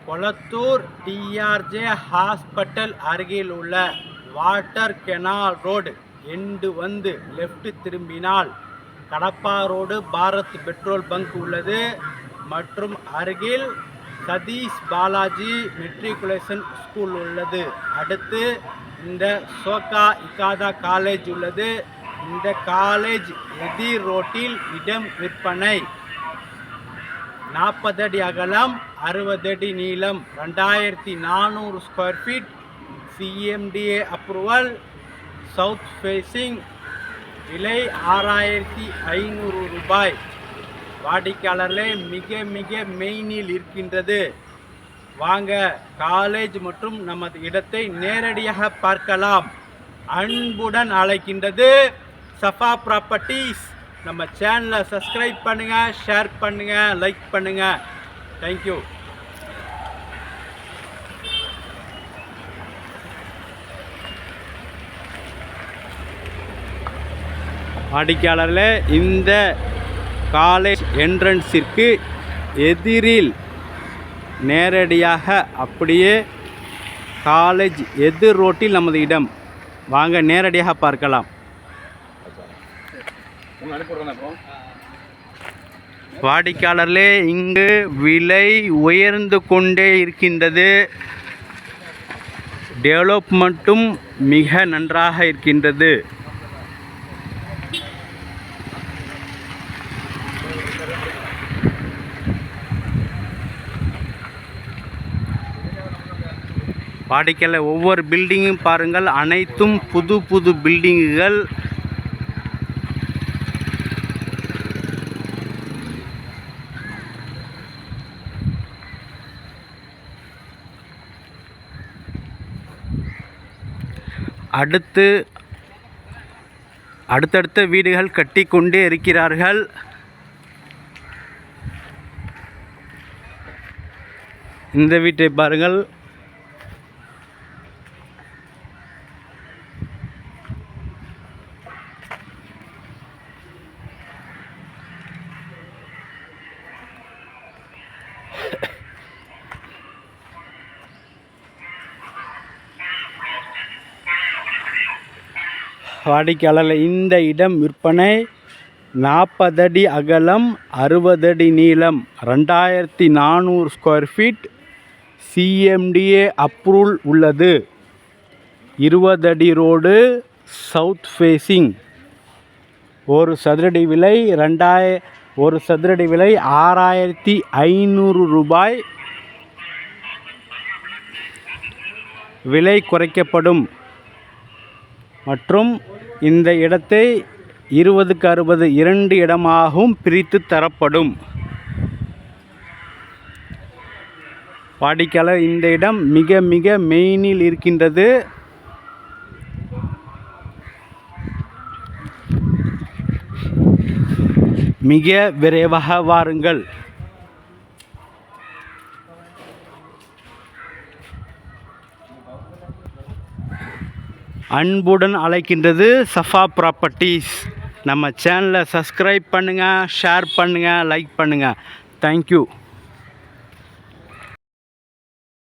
Kolathur DRJ hospital அருகில் உள்ள water canal road end வந்து லெஃப்ட் திரும்பினால் Kadapa road Bharat petrol bunk உள்ளது. மற்றும் அருகில் சதீஷ் பாலாஜி மெட்ரிகுலேஷன் ஸ்கூல் உள்ளது. அடுத்து இந்த சோகா இகாதா காலேஜ் உள்ளது. இந்த காலேஜ் எதிர் ரோட்டில் இடம் விற்பனை. 40 அடி அகலம், 60 அடி நீளம், 2400 square feet, CMDA approval, south facing, விலை 6500 ரூபாய். வாடிக்கையாளர்களே, மிக மிக மெயினில் இருக்கின்றது. வாங்க காலேஜ் மற்றும் நமது இடத்தை நேரடியாக பார்க்கலாம். அன்புடன் அழைக்கின்றது சஃபா ப்ராப்பர்ட்டிஸ். நம்ம சேனலை சப்ஸ்கிரைப் பண்ணுங்கள், ஷேர் பண்ணுங்கள், லைக் பண்ணுங்கள். தேங்க்யூ. வாடிக்கையாளர்களே, இந்த காலேஜ் என்ட்ரன்ஸிற்கு எதிரில் நேரடியாக அப்படியே காலேஜ் எதிர் ரோட்டில் நமது இடம். வாங்க நேரடியாக பார்க்கலாம். வாடிக்கையாளர்களே, இங்கு விலை உயர்ந்து கொண்டே இருக்கின்றது. டெவலப்மெண்ட்டும் மிக நன்றாக இருக்கின்றது. வாடிக்கையாளர், ஒவ்வொரு பில்டிங்கும் பாருங்கள், அனைத்தும் புது புது பில்டிங்குகள். அடுத்தடுத்த வீடுகள் கட்டி கொண்டே இருக்கிறார்கள். இந்த வீட்டை பாருங்கள். வாடிக்கையாளர், இந்த இடம் விற்பனை. 40 அடி அகலம், 60 அடி நீளம், 2400 ஸ்கொயர் ஃபீட், CMDA அப்ரூவல் உள்ளது. 20 அடி ரோடு, சவுத் ஃபேஸிங். ஒரு சதுரடி விலை 6500 ரூபாய். விலை குறைக்கப்படும். மற்றும் இந்த இடத்தை 20க்கு 60 2 இடமாகவும் பிரித்து தரப்படும். வாடிக்கையாளர், இந்த இடம் மிக மிக மெயினில் இருக்கின்றது. மிக விரைவாக வாருங்கள். அன்புடன் அழைக்கின்றது சஃபா ப்ராப்பர்ட்டிஸ். நம்ம சேனலை சப்ஸ்கிரைப் பண்ணுங்கள், ஷேர் பண்ணுங்கள், லைக் பண்ணுங்கள். தேங்க்யூ.